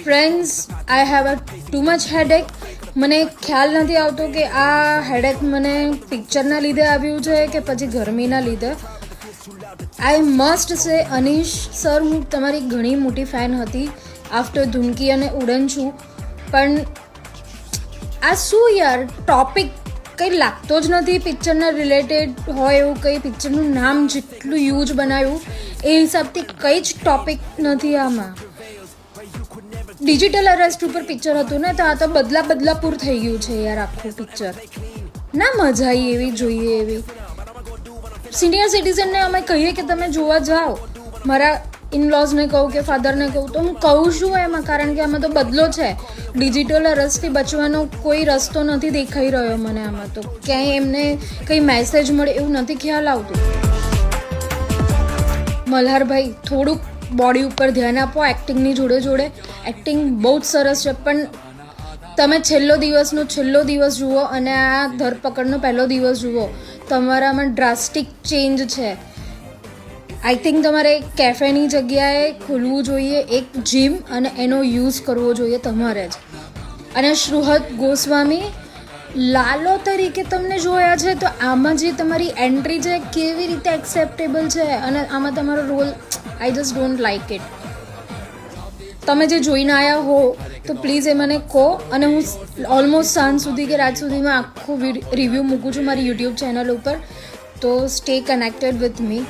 Friends, I have a too much headache. મને ખ્યાલ નથી આવતો કે આ હેડેક મને પિક્ચરના લીધે આવ્યું છે કે પછી ગરમીના લીધે. આઈ મસ્ટ સે અનીશ સર, હું તમારી ઘણી મોટી ફેન હતી આફ્ટર ધૂનકી અને ઉડન છું, પણ આ શું યાર ટોપિક કંઈ લાગતો જ નથી પિક્ચરના રિલેટેડ હોય એવું. કંઈ પિક્ચરનું નામ જેટલું યુઝ બનાવ્યું એ હિસાબથી કંઈ જ ટોપિક નથી આમાં. ડિજિટલ અરેસ્ટ ઉપર પિક્ચર હતું ને, તો આ તો બદલાપુર થઈ ગયું છે યાર આખું પિક્ચર. ના મજા આવી એવી જોઈએ એવી. સિનિયર સિટીઝનને અમે કહીએ કે તમે જોવા જાઓ, મારા ઇનલોઝને કહું કે ફાધરને કહું તો હું કહું છું એમાં, કારણ કે આમાં તો બદલો છે. ડિજિટલ અરેસ્ટથી બચવાનો કોઈ રસ્તો નથી દેખાઈ રહ્યો મને આમાં. તો ક્યાંય એમને કંઈ મેસેજ મળે એવું નથી ખ્યાલ આવતું. મલ્હારભાઈ, થોડુંક બોડી ઉપર ધ્યાન આપો એક્ટિંગની જોડે જોડે. એક્ટિંગ બહુ જ સરસ છે, પણ તમે છેલ્લો દિવસ જુઓ અને આ ધરપકડનો પહેલો દિવસ જુઓ, તમારામાં ડ્રાસ્ટિક ચેન્જ છે. આઈ થિંક તમારે કેફેની જગ્યાએ ખોલવું જોઈએ એક જીમ, અને એનો યુઝ કરવો જોઈએ તમારે જ. અને શ્રુહદ ગોસ્વામી, લાલો તરીકે તમને જોયા છે, તો આમાં જે તમારી એન્ટ્રી છે કેવી રીતે એક્સેપ્ટેબલ છે, અને આમાં તમારો role I just don't like it. તમે જે જોઈને આવ્યા હો તો પ્લીઝ એ મને કહો, અને હું ઓલમોસ્ટ સાંજ સુધી કે રાત સુધીમાં આખું રિવ્યૂ મૂકું છું મારી યુટ્યુબ ચેનલ ઉપર. તો સ્ટે કનેક્ટેડ વિથ મી.